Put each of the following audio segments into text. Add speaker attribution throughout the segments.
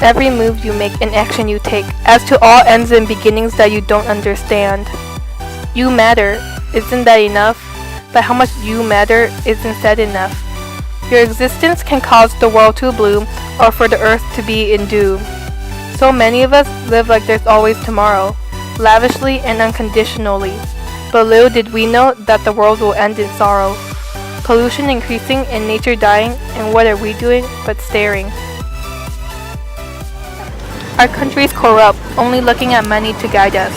Speaker 1: every move you make and action you take, as to all ends and beginnings that you don't understand. You matter, isn't that enough? But how much you matter isn't said enough. Your existence can cause the world to bloom or for the earth to be in dew. So many of us live like there's always tomorrow, lavishly and unconditionally. But little did we know that the world will end in sorrow. Pollution increasing and nature dying, and what are we doing but staring? Our country is corrupt, only looking at money to guide us.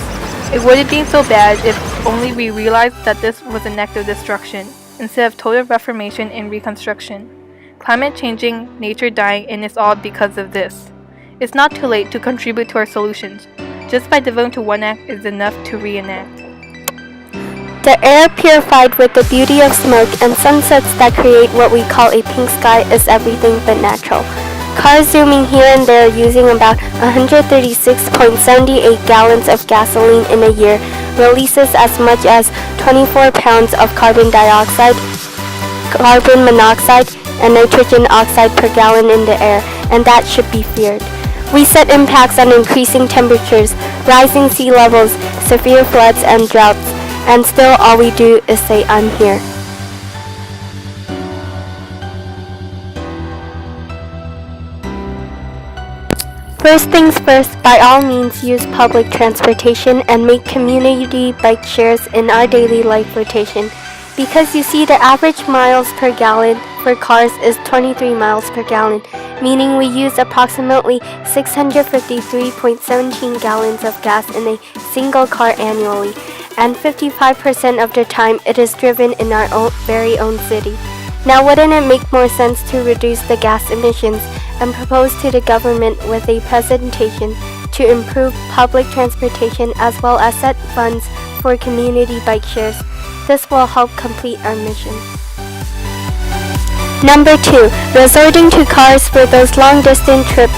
Speaker 1: It wouldn't be so bad if only we realized that this was an act of destruction, instead of total reformation and reconstruction. Climate changing, nature dying, and it's all because of this. It's not too late to contribute to our solutions. Just by devoting to one act is enough to reenact.
Speaker 2: The air purified with the beauty of smoke and sunsets that create what we call a pink sky is everything but natural. Cars zooming here and there using about 136.78 gallons of gasoline in a year releases as much as 24 pounds of carbon dioxide, carbon monoxide, and nitrogen oxide per gallon in the air, and that should be feared. We set impacts on increasing temperatures, rising sea levels, severe floods, and droughts, and still all we do is say, "I'm here." First things first, by all means use public transportation and make community bike shares in our daily life rotation. Because you see, the average miles per gallon for cars is 23 miles per gallon, meaning we use approximately 653.17 gallons of gas in a single car annually, and 55% of the time it is driven in our very own city. Now, wouldn't it make more sense to reduce the gas emissions and propose to the government with a presentation to improve public transportation as well as set funds for community bike shares? This will help complete our mission. Number 2, resorting to cars for those long-distance trips.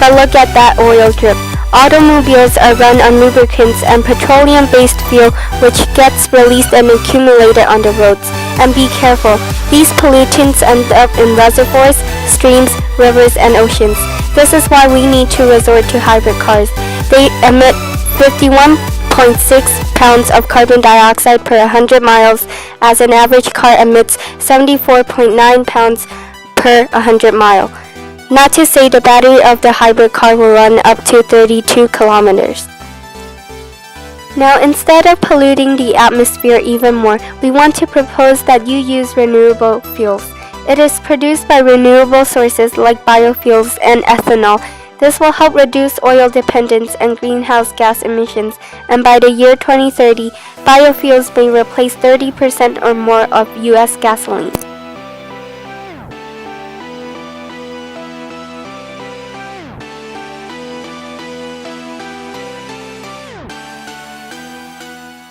Speaker 2: But look at that oil drip. Automobiles are run on lubricants and petroleum-based fuel which gets released and accumulated on the roads. And be careful, these pollutants end up in reservoirs, streams, rivers, and oceans. This is why we need to resort to hybrid cars. They emit 51.6 pounds of carbon dioxide per 100 miles, as an average car emits 74.9 pounds per 100 mile. Not to say the battery of the hybrid car will run up to 32 kilometers. Now, instead of polluting the atmosphere even more, we want to propose that you use renewable fuels. It is produced by renewable sources like biofuels and ethanol. This will help reduce oil dependence and greenhouse gas emissions, and by the year 2030, biofuels may replace 30% or more of U.S. gasoline.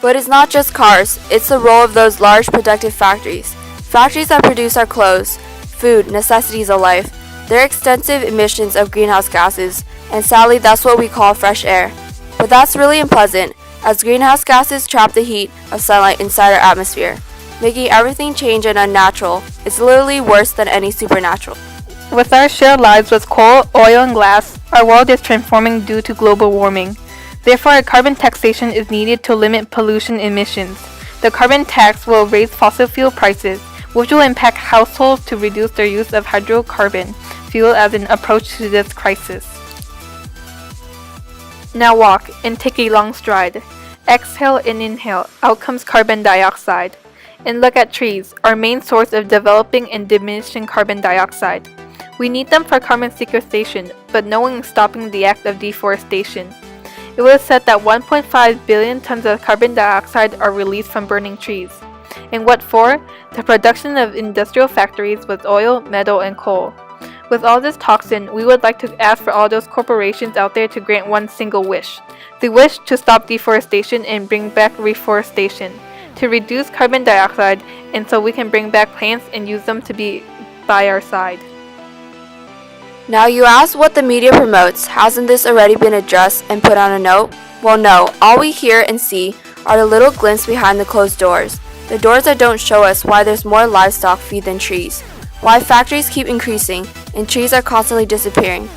Speaker 3: But it's not just cars, it's the role of those large productive factories. Factories that produce our clothes, food, necessities of life. Their extensive emissions of greenhouse gases, and sadly that's what we call fresh air. But that's really unpleasant, as greenhouse gases trap the heat of sunlight inside our atmosphere, making everything change and unnatural. It's literally worse than any supernatural.
Speaker 1: With our shared lives with coal, oil, and glass, our world is transforming due to global warming. Therefore, a carbon taxation is needed to limit pollution emissions. The carbon tax will raise fossil fuel prices, which will impact households to reduce their use of hydrocarbon fuel as an approach to this crisis. Now walk and take a long stride. Exhale and inhale, out comes carbon dioxide. And look at trees, our main source of developing and diminishing carbon dioxide. We need them for carbon sequestration, but no one is stopping the act of deforestation. It was said that 1.5 billion tons of carbon dioxide are released from burning trees. And what for? The production of industrial factories with oil, metal, and coal. With all this toxin, we would like to ask for all those corporations out there to grant one single wish. The wish to stop deforestation and bring back reforestation. To reduce carbon dioxide, and so we can bring back plants and use them to be by our side.
Speaker 3: Now you ask what the media promotes. Hasn't this already been addressed and put on a note? Well, no. All we hear and see are the little glints behind the closed doors. The doors that don't show us why there's more livestock feed than trees. Why factories keep increasing and trees are constantly disappearing.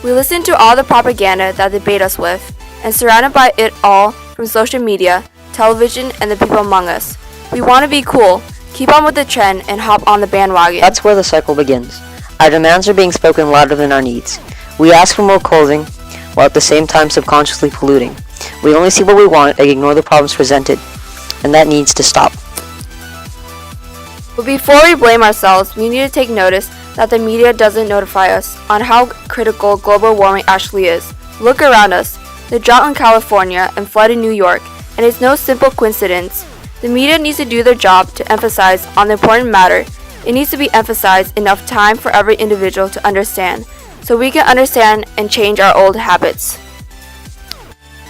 Speaker 3: We listen to all the propaganda that they bait us with, and surrounded by it all from social media, television, and the people among us. We want to be cool, keep on with the trend, and hop on the bandwagon.
Speaker 4: That's where the cycle begins. Our demands are being spoken louder than our needs. We ask for more clothing, while at the same time subconsciously polluting. We only see what we want and ignore the problems presented, and that needs to stop.
Speaker 3: But before we blame ourselves, we need to take notice that the media doesn't notify us on how critical global warming actually is. Look around us, the drought in California and flood in New York, and it's no simple coincidence. The media needs to do their job to emphasize on the important matter. It needs to be emphasized enough time for every individual to understand, so we can understand and change our old habits.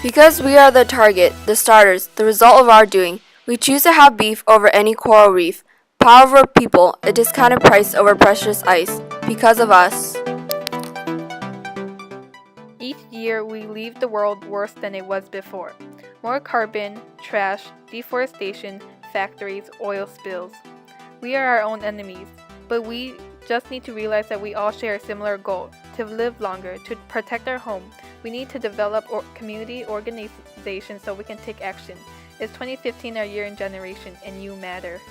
Speaker 3: Because we are the target, the starters, the result of our doing, we choose to have beef over any coral reef, power over people, a discounted price over precious ice, because of us.
Speaker 1: Each year, we leave the world worse than it was before. More carbon, trash, deforestation, factories, oil spills. We are our own enemies, but we just need to realize that we all share a similar goal, to live longer, to protect our home. We need to develop community organizations so we can take action. It's 2015 our year in generation, and you matter.